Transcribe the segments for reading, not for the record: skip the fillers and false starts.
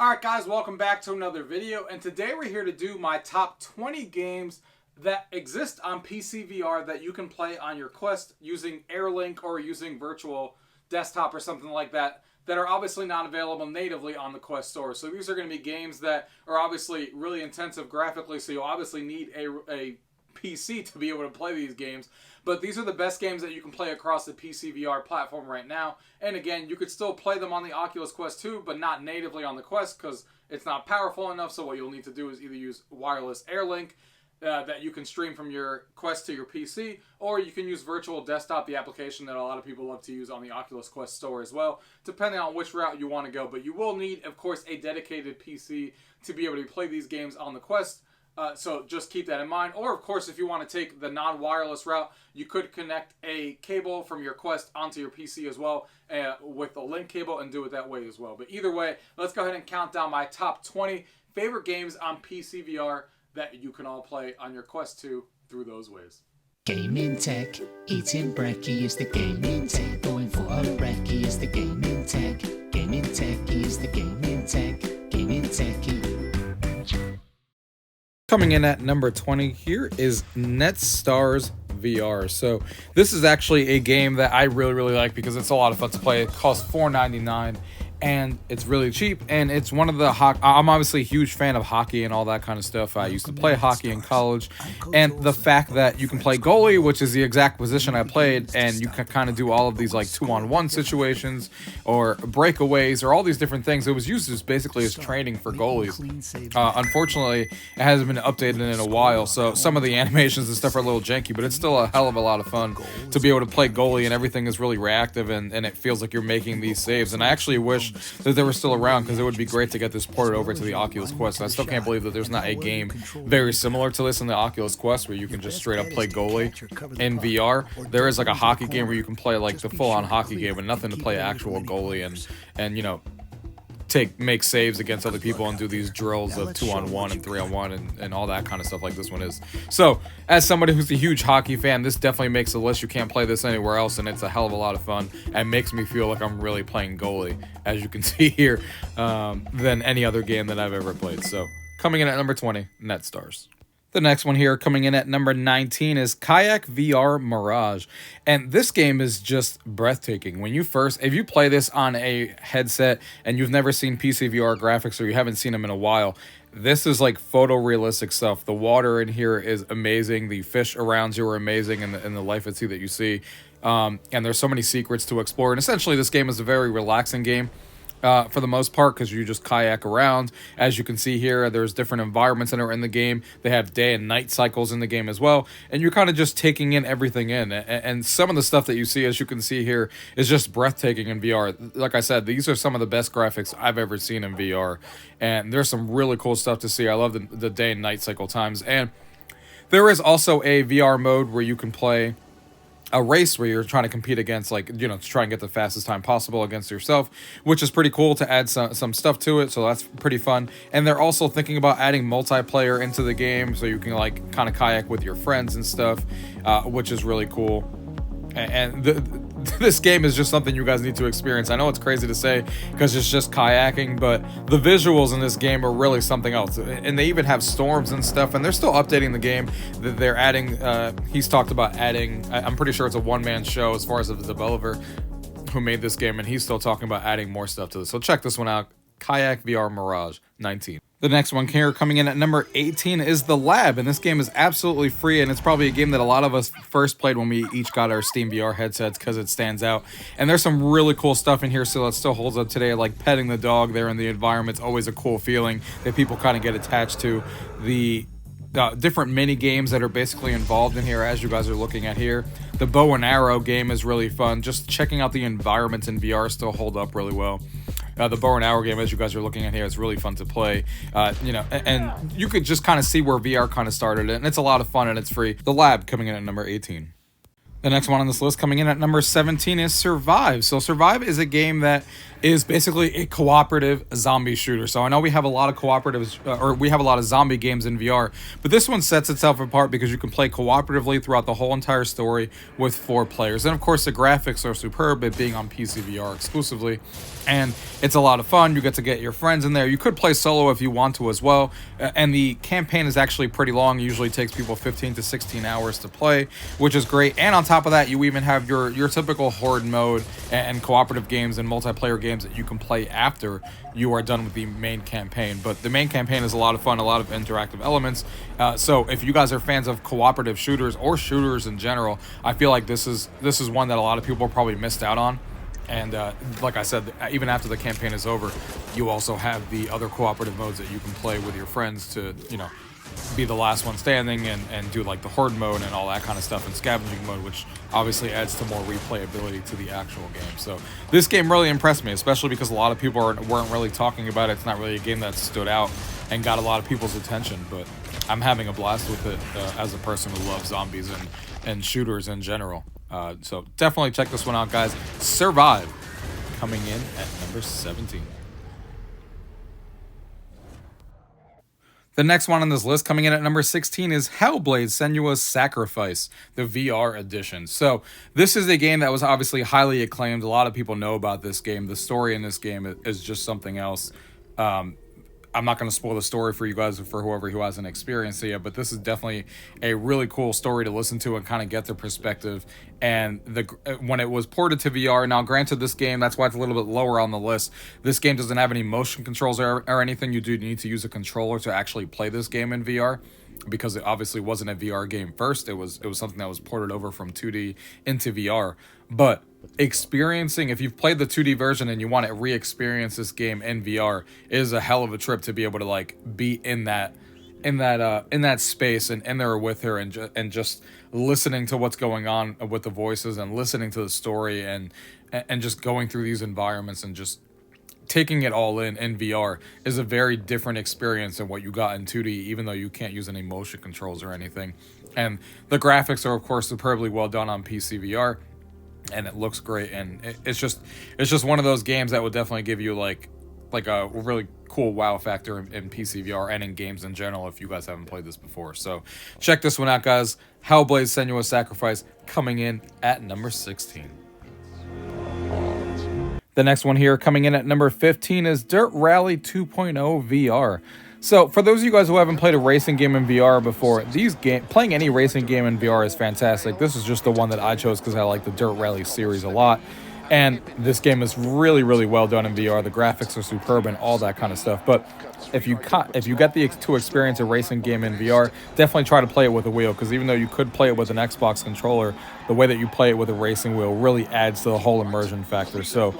Alright guys, welcome back to another video, and today we're here to do my top 20 games that exist on PCVR that you can play on your Quest using Airlink or using virtual desktop or something like that, that are obviously not available natively on the Quest store. So these are going to be games that are obviously really intensive graphically, so you'll obviously need a PC to be able to play these games. But these are the best games that you can play across the PCVR platform right now. And again, you could still play them on the Oculus Quest 2, but not natively on the Quest because it's not powerful enough. So what you'll need to do is either use wireless Airlink that you can stream from your Quest to your PC, or you can use virtual desktop, the application that a lot of people love to use on the Oculus Quest store as well, depending on which route you want to go. But you will need, of course, a dedicated PC to be able to play these games on the Quest. So just keep that in mind. Or, of course, if you want to take the non-wireless route, you could connect a cable from your Quest onto your PC as well with a link cable and do it that way as well. But either way, let's go ahead and count down my top 20 favorite games on PCVR that you can all play on your Quest 2 through those ways. Gaming tech, eating brekkie is the gaming tech. Going for a brekkie is the gaming tech. Gaming tech is the gaming tech. Gaming techie. Coming in at number 20 here is Netstars VR. So this is actually a game that I really like because it's a lot of fun to play. It costs $4.99 and it's really cheap, and it's one of the I'm obviously a huge fan of hockey and all that kind of stuff. I used to play hockey in college, and the fact that you can play goalie, which is the exact position I played, and you can kind of do all of these like 2-on-1 situations or breakaways or all these different things. It was used as basically as training for goalies. Unfortunately, it hasn't been updated in a while, so some of the animations and stuff are a little janky, but it's still a hell of a lot of fun to be able to play goalie, and everything is really reactive, and it feels like you're making these saves. And I actually wish that they were still around, because it would be great to get this ported over to the Oculus Quest. I still can't believe that there's not a game very similar to this in the Oculus Quest where you can just straight up play goalie in VR. There is like a hockey game where you can play like the full-on hockey game and nothing to play actual goalie and you know, make saves against other people and do these drills of 2-on-1 and 3-on-1 and all that kind of stuff like this one is. So as somebody who's a huge hockey fan, this definitely makes the list. You can't play this anywhere else, and it's a hell of a lot of fun and makes me feel like I'm really playing goalie, as you can see here, than any other game that I've ever played. So coming in at number 20, Netstars. The next one here, coming in at number 19, is Kayak VR Mirage. And this game is just breathtaking. If you play this on a headset and you've never seen PCVR graphics or you haven't seen them in a while, this is like photorealistic stuff. The water in here is amazing. The fish around you are amazing, and the life at sea that you see. And there's so many secrets to explore. And essentially, this game is a very relaxing game. For the most part, because you just kayak around. As you can see here, there's different environments that are in the game. They have day and night cycles in the game as well, and you're kind of just taking in everything in. And some of the stuff that you see, as you can see here, is just breathtaking in VR. Like I said, these are some of the best graphics I've ever seen in VR, and there's some really cool stuff to see. I love the day and night cycle times, and there is also a VR mode where you can play a race where you're trying to compete against, like, you know, to try and get the fastest time possible against yourself, which is pretty cool to add some stuff to it, so that's pretty fun. And they're also thinking about adding multiplayer into the game, so you can, like, kind of kayak with your friends and stuff, which is really cool. And this game is just something you guys need to experience. I know it's crazy to say because it's just kayaking, but the visuals in this game are really something else. And they even have storms and stuff, and they're still updating the game. They're adding, he's talked about adding, I'm pretty sure it's a one-man show as far as the developer who made this game, and he's still talking about adding more stuff to this. So check this one out, Kayak VR Mirage 19. The next one here, coming in at number 18, is The Lab, and this game is absolutely free, and it's probably a game that a lot of us first played when we each got our Steam VR headsets because it stands out. And there's some really cool stuff in here still that still holds up today, like petting the dog there in the environment's always a cool feeling that people kind of get attached to. The different mini games that are basically involved in here, as you guys are looking at here. The bow and arrow game is really fun. Just checking out the environments in VR still hold up really well. The bow and arrow game, as you guys are looking at here, is really fun to play. You know, and you could just kind of see where VR kind of started, and it's a lot of fun, and it's free. The Lab coming in at number 18. The next one on this list, coming in at number 17, is Survive. So Survive is a game that is basically a cooperative zombie shooter. So I know we have a lot of cooperatives, or we have a lot of zombie games in VR, but this one sets itself apart because you can play cooperatively throughout the whole entire story with 4 players. And of course, the graphics are superb, it being on PCVR exclusively. And it's a lot of fun. You get to get your friends in there. You could play solo if you want to as well. And the campaign is actually pretty long. It usually takes people 15 to 16 hours to play, which is great. And on top of that, you even have your typical horde mode and cooperative games and multiplayer games that you can play after you are done with the main campaign. But the main campaign is a lot of fun, a lot of interactive elements. So if you guys are fans of cooperative shooters or shooters in general, I feel like this is one that a lot of people probably missed out on. And like I said, even after the campaign is over, you also have the other cooperative modes that you can play with your friends to, you know, be the last one standing and do like the horde mode and all that kind of stuff, and scavenging mode, which obviously adds to more replayability to the actual game. So this game really impressed me, especially because a lot of people weren't really talking about it. It's not really a game that stood out and got a lot of people's attention, but I'm having a blast with it as a person who loves zombies and shooters in general. So definitely check this one out, guys. Survive, coming in at number 17. The next one on this list, coming in at number 16, is Hellblade Sacrifice, the VR edition. So this is a game that was obviously highly acclaimed. A lot of people know about this game. The story in this game is just something else. I'm not going to spoil the story for you guys, for whoever who hasn't experienced it yet, but this is definitely a really cool story to listen to and kind of get their perspective. And when it was ported to VR, now granted, this game, that's why it's a little bit lower on the list. This game doesn't have any motion controls or anything. You do need to use a controller to actually play this game in VR, because it obviously wasn't a VR game first. It was something that was ported over from 2D into VR. But experiencing, if you've played the 2D version and you want to re-experience this game in VR, it is a hell of a trip to be able to like be in that space and in there with her and just listening to what's going on with the voices and listening to the story and just going through these environments and just taking it all in VR is a very different experience than what you got in 2D, even though you can't use any motion controls or anything. And the graphics are of course superbly well done on PCVR, and it looks great, and it's just one of those games that would definitely give you like a really cool wow factor in PCVR and in games in general if you guys haven't played this before. So check this one out, guys. Hellblade Sacrifice, coming in at number 16. The next one here, coming in at number 15, is Dirt Rally 2.0 VR. So for those of you guys who haven't played a racing game in VR before, playing any racing game in VR is fantastic. This is just the one that I chose because I like the Dirt Rally series a lot. And this game is really, really well done in VR. The graphics are superb and all that kind of stuff. But if you get to experience a racing game in VR, definitely try to play it with a wheel, because even though you could play it with an Xbox controller, the way that you play it with a racing wheel really adds to the whole immersion factor. So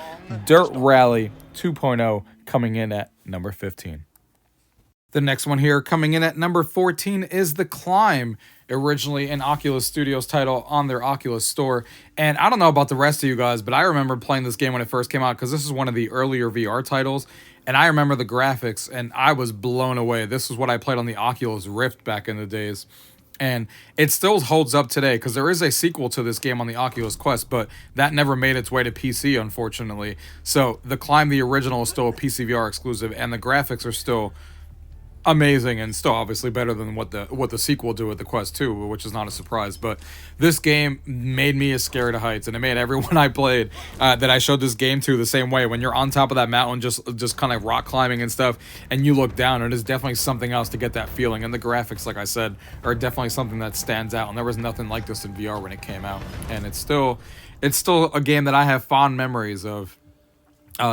Dirt Rally 2.0 coming in at number 15. The next one here, coming in at number 14, is The Climb, originally an Oculus Studios title on their Oculus store. And I don't know about the rest of you guys, but I remember playing this game when it first came out, because this is one of the earlier VR titles, and I remember the graphics, and I was blown away. This is what I played on the Oculus Rift back in the days. And it still holds up today, because there is a sequel to this game on the Oculus Quest, but that never made its way to PC, unfortunately. So The Climb, the original, is still a PCVR exclusive, and the graphics are still amazing and still obviously better than what the sequel did with the Quest 2, which is not a surprise. But this game made me as scared of heights, and it made everyone I played that I showed this game to the same way. When you're on top of that mountain, just kind of rock climbing and stuff, and you look down, it is definitely something else to get that feeling. And the graphics, like I said, are definitely something that stands out, and there was nothing like this in VR when it came out. And it's still a game that I have fond memories of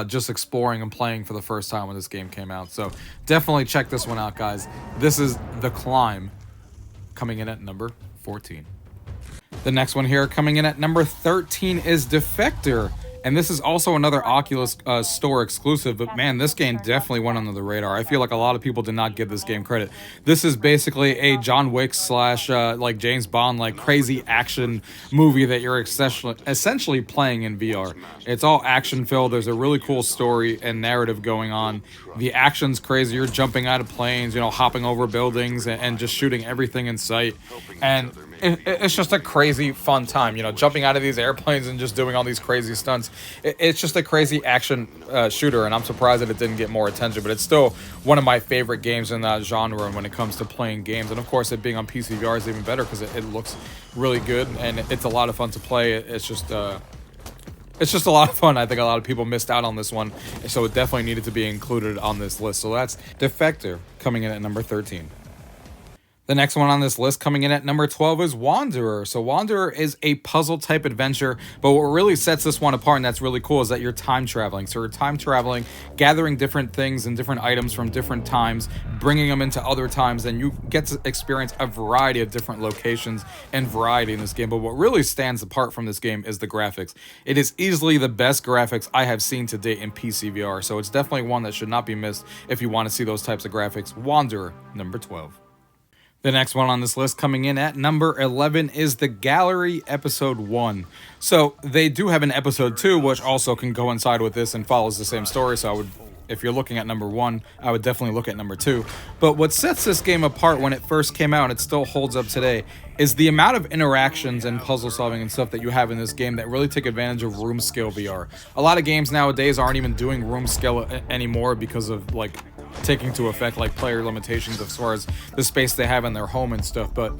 just exploring and playing for the first time when this game came out. So definitely check this one out, guys. This is The Climb, coming in at number 14. The next one here, coming in at number 13, is Defector. And this is also another Oculus store exclusive, but man, this game definitely went under the radar. I feel like a lot of people did not give this game credit. This is basically a John Wick / like James Bond, like crazy action movie that you're essentially playing in VR. It's all action filled. There's a really cool story and narrative going on. The action's crazy. You're jumping out of planes, hopping over buildings and just shooting everything in sight. And it's just a crazy fun time, you know, jumping out of these airplanes and just doing all these crazy stunts. It's just a crazy action shooter, and I'm surprised that it didn't get more attention, but it's still one of my favorite games in that genre when it comes to playing games. And of course, it being on PCVR is even better because it looks really good, and it's a lot of fun to play. It's just a lot of fun. I think a lot of people missed out on this one, so it definitely needed to be included on this list. So that's Defector coming in at number 13. The next one on this list coming in at number 12 is Wanderer. So Wanderer is a puzzle type adventure, but what really sets this one apart and that's really cool is that you're time traveling. So you're time traveling, gathering different things and different items from different times, bringing them into other times, and you get to experience a variety of different locations and variety in this game. But what really stands apart from this game is the graphics. It is easily the best graphics I have seen to date in PCVR, so it's definitely one that should not be missed if you want to see those types of graphics. Wanderer, number 12. The next one on this list coming in at number 11 is The Gallery Episode 1. So they do have an Episode 2, which also can coincide with this and follows the same story. So I would, if you're looking at number 1, I would definitely look at number 2. But what sets this game apart when it first came out, and it still holds up today, is the amount of interactions and puzzle solving and stuff that you have in this game that really take advantage of room scale VR. A lot of games nowadays aren't even doing room scale anymore because of like taking to effect like player limitations as far as the space they have in their home and stuff, but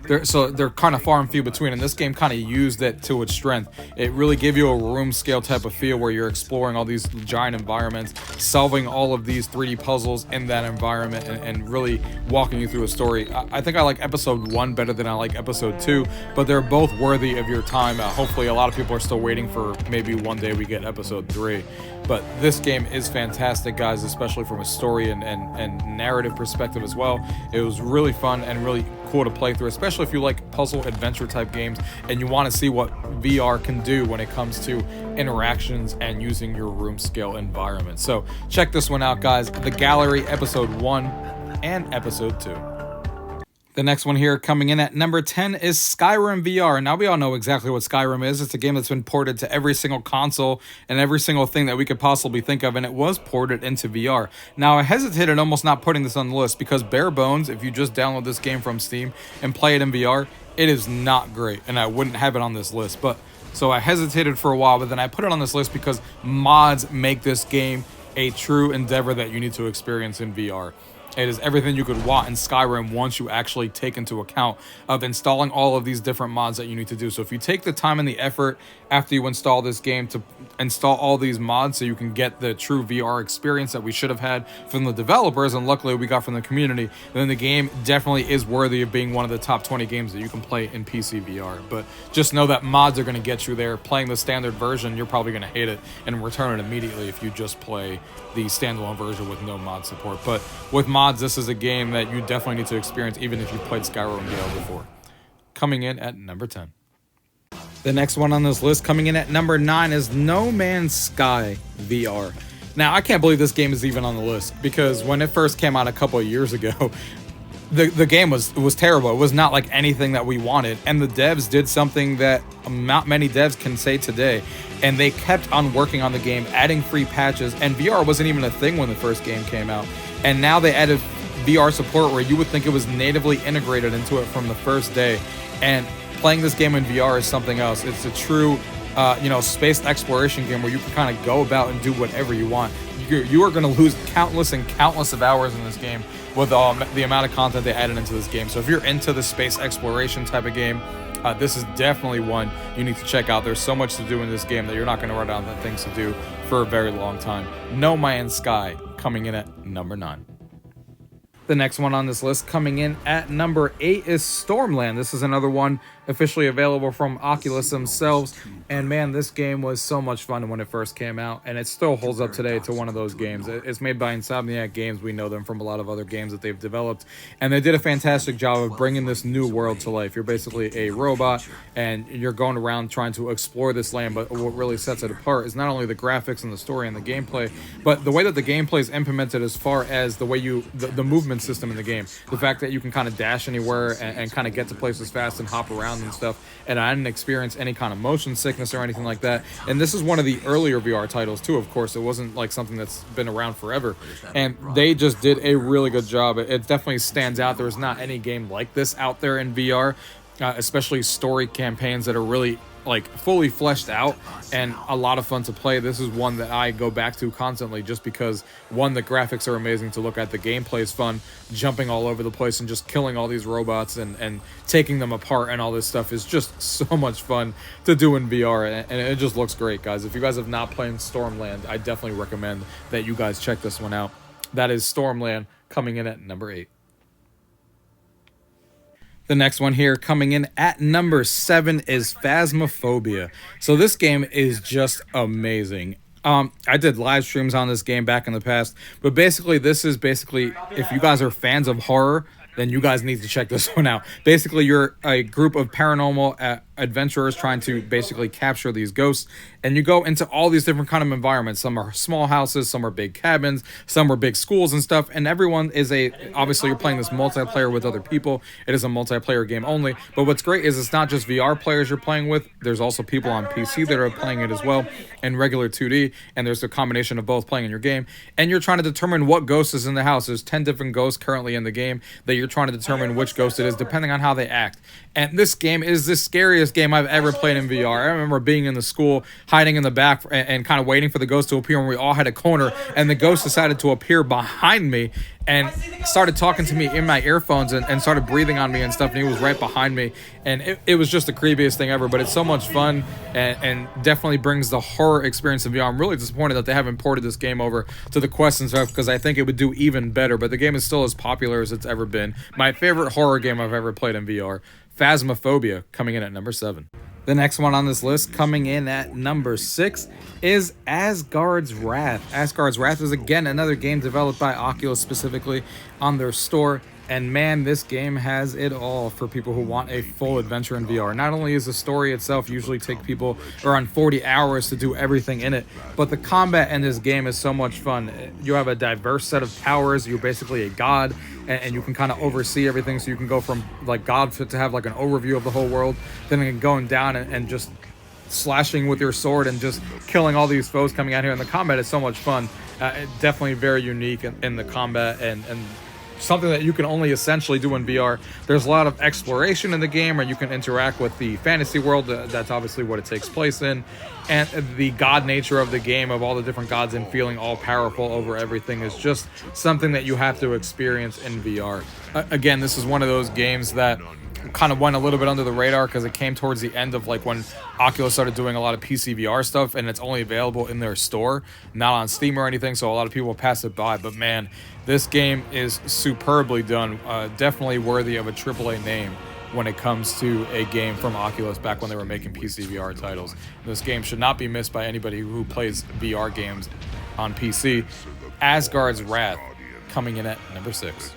they're kind of far and few between, and this game kind of used it to its strength. It really gave you a room scale type of feel where you're exploring all these giant environments, solving all of these 3D puzzles in that environment, and really walking you through a story. I think I like episode 1 better than I like episode 2, but they're both worthy of your time. Hopefully a lot of people are still waiting for maybe one day we get episode 3. But this game is fantastic, guys, especially from a story and narrative perspective as well. It was really fun and really cool to play through, especially if you like puzzle adventure type games and you want to see what VR can do when it comes to interactions and using your room scale environment. So check this one out, guys. The Gallery Episode 1 and Episode 2. The next one here coming in at number 10 is Skyrim VR. Now, we all know exactly what Skyrim is. It's a game that's been ported to every single console and every single thing that we could possibly think of, and it was ported into VR. Now, I hesitated almost not putting this on the list because bare bones, if you just download this game from Steam and play it in VR, it is not great, and I wouldn't have it on this list. But so I hesitated for a while, but then I put it on this list because mods make this game a true endeavor that you need to experience in VR. It is everything you could want in Skyrim once you actually take into account of installing all of these different mods that you need to do. So if you take the time and the effort after you install this game to install all these mods so you can get the true VR experience that we should have had from the developers, and luckily we got from the community, then the game definitely is worthy of being one of the top 20 games that you can play in PC VR. But just know that mods are going to get you there. Playing the standard version, you're probably going to hate it and return it immediately if you just play the standalone version with no mod support. But with mods, this is a game that you definitely need to experience even if you played Skyrim VR before. Coming in at number 10. The next one on this list coming in at number 9 is No Man's Sky VR. Now, I can't believe this game is even on the list because when it first came out a couple of years ago, the game was terrible. It was not like anything that we wanted, and the devs did something that not many devs can say today, and they kept on working on the game, adding free patches, and VR wasn't even a thing when the first game came out, and now they added VR support where you would think it was natively integrated into it from the first day. And playing this game in VR is something else. It's a true space exploration game where you can kind of go about and do whatever you want. You are going to lose countless and countless of hours in this game with the amount of content they added into this game. So if you're into the space exploration type of game, this is definitely one you need to check out. There's so much to do in this game that you're not going to run out of things to do for a very long time. No Man's Sky coming in at number 9. The next one on this list coming in at number 8 is Stormland. This is another one officially available from Oculus themselves. And man, this game was so much fun when it first came out, and it still holds up today to one of those games. It's made by Insomniac Games. We know them from a lot of other games that they've developed, and they did a fantastic job of bringing this new world to life. You're basically a robot, and you're going around trying to explore this land, but what really sets it apart is not only the graphics and the story and the gameplay, but the way that the gameplay is implemented as far as the way the movement system in the game. The fact that you can kind of dash anywhere and kind of get to places fast and hop around and stuff, and I didn't experience any kind of motion sickness or anything like that. And this is one of the earlier VR titles too, of course. It wasn't like something that's been around forever, and they just did a really good job. It definitely stands out. There's not any game like this out there in VR. especially story campaigns that are really like fully fleshed out and a lot of fun to play. This is one that I go back to constantly just because, one, the graphics are amazing to look at, the gameplay is fun, jumping all over the place and just killing all these robots and taking them apart and all this stuff is just so much fun to do in VR, and it just looks great, guys. If you guys have not played Stormland, I definitely recommend that you guys check this one out. That is Stormland, coming in at number 8. The next one here coming in at number 7 is Phasmaphobia. So this game is just amazing. I did live streams on this game back in the past, but basically this is if you guys are fans of horror, then you guys need to check this one out. Basically, you're a group of paranormal adventurers trying to basically capture these ghosts, and you go into all these different kind of environments. Some are small houses, some are big cabins, some are big schools and stuff, and everyone is obviously you're playing this multiplayer with other people. It is a multiplayer game only, but what's great is it's not just VR players you're playing with. There's also people on PC that are playing it as well, and regular 2D, and there's a combination of both playing in your game, and you're trying to determine what ghost is in the house. There's 10 different ghosts currently in the game that you're trying to determine which ghost it is depending on how they act. And this game is the scariest game I've ever played in VR. I remember being in the school, hiding in the back and kind of waiting for the ghost to appear, and we all had a corner, and the ghost decided to appear behind me and started talking to me in my earphones and started breathing on me and stuff, and he was right behind me, and it was just the creepiest thing ever. But it's so much fun and definitely brings the horror experience in VR. I'm really disappointed that they haven't ported this game over to the Quest and stuff, because I think it would do even better, but the game is still as popular as it's ever been. My favorite horror game I've ever played in VR. Phasmaphobia, coming in at number 7. The next one on this list, coming in at number 6, is Asgards Wrath. Asgards Wrath is, again, another game developed by Oculus specifically on their store. And man, this game has it all for people who want a full adventure in VR. Not only is the story itself usually take people around 40 hours to do everything in it, but the combat in this game is so much fun. You have a diverse set of powers. You're basically a god, and you can kind of oversee everything. So you can go from like god to have like an overview of the whole world, then going down and just slashing with your sword and just killing all these foes coming out here. And the combat is so much fun. Definitely very unique in the combat and something that you can only essentially do in VR. There's a lot of exploration in the game where you can interact with the fantasy world. That's obviously what it takes place in. And the god nature of the game, of all the different gods and feeling all powerful over everything, is just something that you have to experience in VR. Again, this is one of those games that kind of went a little bit under the radar because it came towards the end of like when Oculus started doing a lot of PCVR stuff, and it's only available in their store, not on Steam or anything, so a lot of people pass it by. But man, this game is superbly done. Definitely worthy of a AAA name when it comes to a game from Oculus back when they were making PCVR titles. This game should not be missed by anybody who plays VR games on PC. Asgards Wrath, coming in at number 6.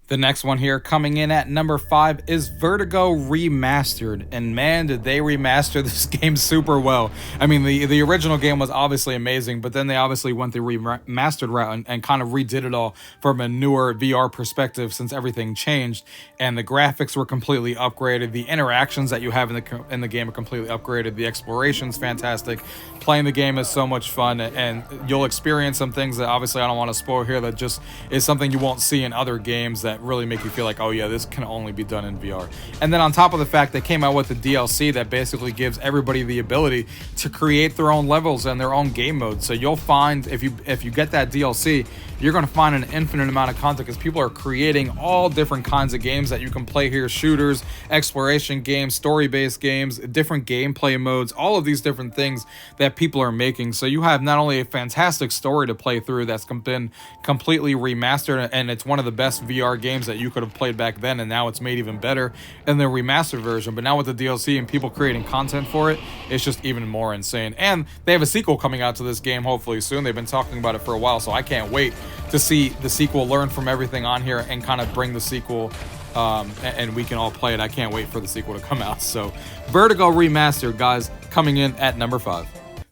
The next one here, coming in at number 5, is Vertigo Remastered. And man, did they remaster this game super well. I mean, the original game was obviously amazing, but then they obviously went the remastered route and kind of redid it all from a newer VR perspective since everything changed. And the graphics were completely upgraded. The interactions that you have in the game are completely upgraded. The exploration's fantastic. Playing the game is so much fun, and you'll experience some things that obviously I don't want to spoil here, that just is something you won't see in other games that really make you feel like, oh yeah, this can only be done in VR. And then on top of the fact, they came out with the DLC that basically gives everybody the ability to create their own levels and their own game modes. So you'll find, if you get that DLC, you're going to find an infinite amount of content, because people are creating all different kinds of games that you can play here. Shooters, exploration games, story-based games, different gameplay modes, all of these different things that people are making. So you have not only a fantastic story to play through that's been completely remastered, and it's one of the best VR games that you could have played back then, and now it's made even better in the remastered version. But now with the DLC and people creating content for it, it's just even more insane. And they have a sequel coming out to this game hopefully soon. They've been talking about it for a while, so I can't wait to see the sequel, learn from everything on here, and kind of bring the sequel, and we can all play it. I can't wait for the sequel to come out. So Vertigo Remastered, guys, coming in at number 5.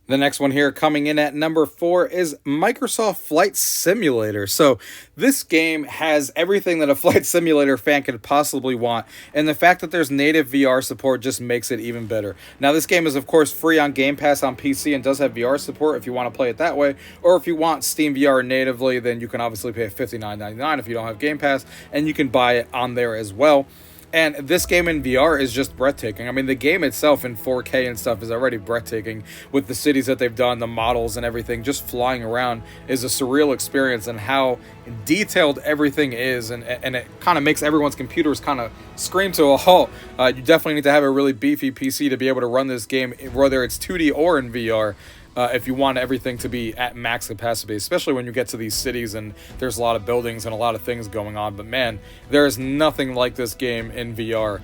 The next one here, coming in at number 4, is Microsoft Flight Simulator. So this game has everything that a flight simulator fan could possibly want, and the fact that there's native VR support just makes it even better. Now, this game is, of course, free on Game Pass on PC and does have VR support if you want to play it that way, or if you want Steam VR natively, then you can obviously pay $59.99 if you don't have Game Pass, and you can buy it on there as well. And this game in VR is just breathtaking. I mean, the game itself in 4K and stuff is already breathtaking with the cities that they've done, the models and everything. Just flying around is a surreal experience, and how detailed everything is. And it kind of makes everyone's computers kind of scream to a halt. You definitely need to have a really beefy PC to be able to run this game, whether it's 2D or in VR. If you want everything to be at max capacity, especially when you get to these cities and there's a lot of buildings and a lot of things going on. But man, there is nothing like this game in VR.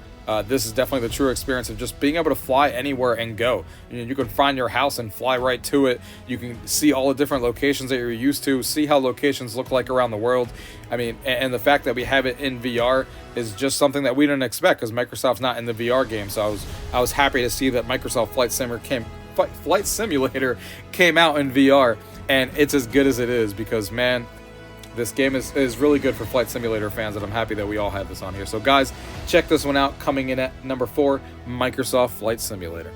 This is definitely the true experience of just being able to fly anywhere and go. You can find your house and fly right to it. You can see all the different locations that you're used to, see how locations look like around the world. I mean, and the fact that we have it in VR is just something that we didn't expect, because Microsoft's not in the VR game. So I was happy to see that Microsoft Flight Simulator came out in VR, and it's as good as it is, because man, this game is really good for Flight Simulator fans, and I'm happy that we all have this on here. So guys, check this one out. Coming in at number 4, Microsoft Flight Simulator.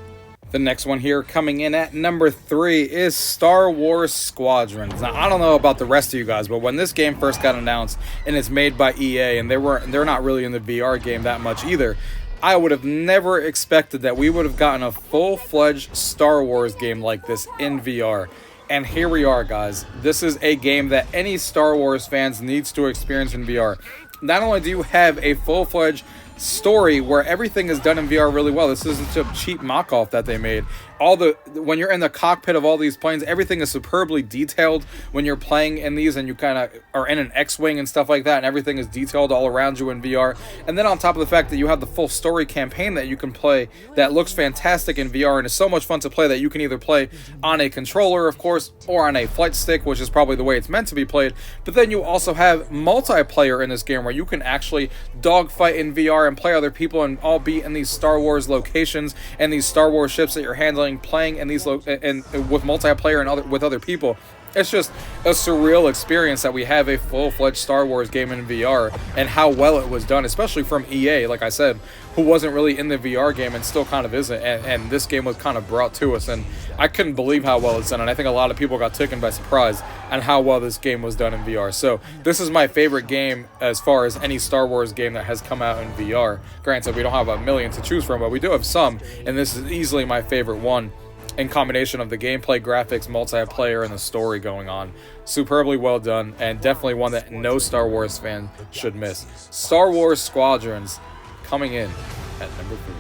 The next one here, coming in at number 3, is Star Wars Squadrons. Now, I don't know about the rest of you guys, but when this game first got announced, and it's made by EA, and they're not really in the VR game that much either, I would have never expected that we would have gotten a full-fledged Star Wars game like this in VR. And here we are, guys. This is a game that any Star Wars fans needs to experience in VR. Not only do you have a full-fledged story where everything is done in VR really well. This isn't a cheap mock-off that they made. When you're in the cockpit of all these planes, everything is superbly detailed when you're playing in these, and you kind of are in an X-Wing and stuff like that, and everything is detailed all around you in VR. And then on top of the fact that you have the full story campaign that you can play that looks fantastic in VR, and is so much fun to play that you can either play on a controller, of course, or on a flight stick, which is probably the way it's meant to be played. But then you also have multiplayer in this game where you can actually dogfight in VR and play other people and all be in these Star Wars locations and these Star Wars ships that you're handling, playing in these with multiplayer and with other people. It's just a surreal experience that we have a full-fledged Star Wars game in VR, and how well it was done, especially from EA, like I said, who wasn't really in the VR game and still kind of isn't, and this game was kind of brought to us, and I couldn't believe how well it's done, and I think a lot of people got taken by surprise on how well this game was done in VR. So this is my favorite game as far as any Star Wars game that has come out in VR. Granted, we don't have a million to choose from, but we do have some, and this is easily my favorite one. In combination of the gameplay, graphics, multiplayer, and the story going on. Superbly well done, and definitely one that no Star Wars fan should miss. Star Wars Squadrons coming in at number 3.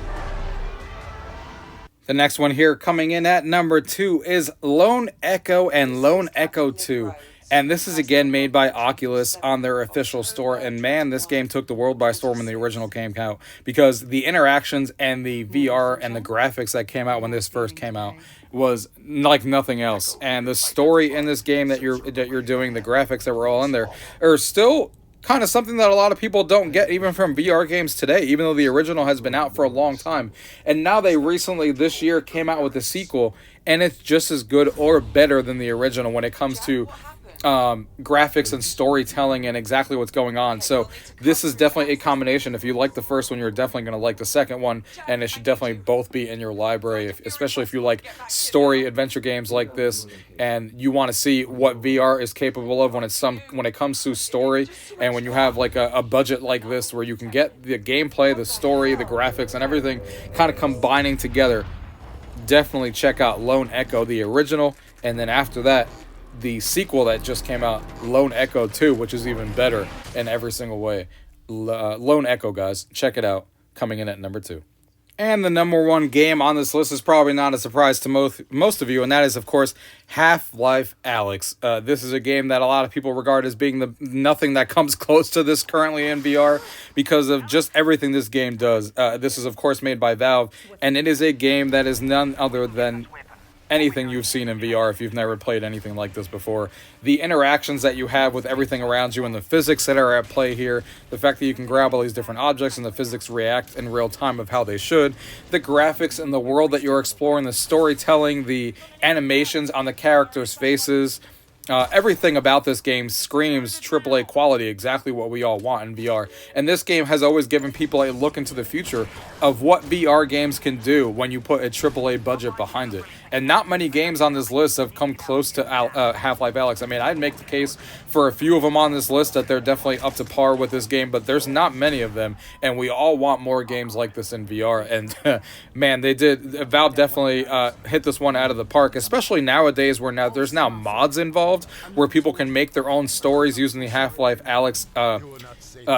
The next one here coming in at number 2 is Lone Echo and Lone Echo 2. And this is again made by Oculus on their official store. And man, this game took the world by storm when the original came out, because the interactions and the VR and the graphics that came out when this first came out was like nothing else. And the story in this game that you're doing, the graphics that were all in there, are still kind of something that a lot of people don't get even from VR games today, even though the original has been out for a long time. And now they recently, this year, came out with a sequel, and it's just as good or better than the original when it comes to graphics and storytelling and exactly what's going on. So this is definitely a combination. If you like the first one, you're definitely going to like the second one, and it should definitely both be in your library, especially if you like story adventure games like this and you want to see what VR is capable of when it comes to story, and when you have like a budget like this where you can get the gameplay, the story, the graphics, and everything kind of combining together. Definitely check out Lone Echo, the original, and then after that, the sequel that just came out, Lone Echo 2, which is even better in every single way. Lone Echo, guys, check it out. Coming in at number 2. And the number 1 game on this list is probably not a surprise to most of you, and that is, of course, HalfLife Alyx. This is a game that a lot of people regard as being nothing that comes close to this currently in VR, because of just everything this game does. This is, of course, made by Valve, and it is a game that is none other than anything you've seen in VR if you've never played anything like this before. The interactions that you have with everything around you and the physics that are at play here, the fact that you can grab all these different objects and the physics react in real time of how they should, the graphics and the world that you're exploring, the storytelling, the animations on the characters' faces, everything about this game screams AAA quality, exactly what we all want in VR. And this game has always given people a look into the future of what VR games can do when you put a AAA budget behind it. And not many games on this list have come close to Half-Life Alyx. I mean, I'd make the case for a few of them on this list that they're definitely up to par with this game, but there's not many of them, and we all want more games like this in VR. And man, they did. Valve definitely hit this one out of the park, especially nowadays where there's now mods involved where people can make their own stories using the Half-Life Alyx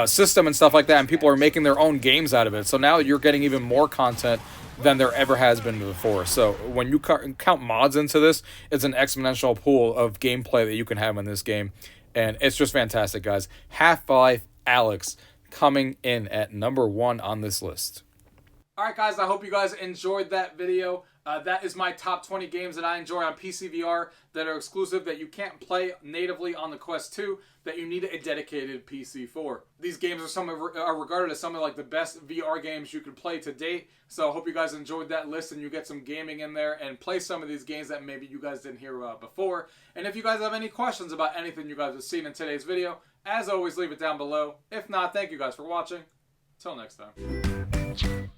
system and stuff like that, and people are making their own games out of it. So now you're getting even more content than there ever has been before. So when you count mods into this, it's an exponential pool of gameplay that you can have in this game, and it's just fantastic, guys. Half-Life Alyx coming in at number 1 on this list. Alright guys, I hope you guys enjoyed that video. That is my top 20 games that I enjoy on PCVR that are exclusive, that you can't play natively on the Quest 2, that you need a dedicated PC for. These games are regarded as some of like the best VR games you could play to date. So I hope you guys enjoyed that list and you get some gaming in there and play some of these games that maybe you guys didn't hear about before. And if you guys have any questions about anything you guys have seen in today's video, as always, leave it down below. If not, thank you guys for watching. Till next time.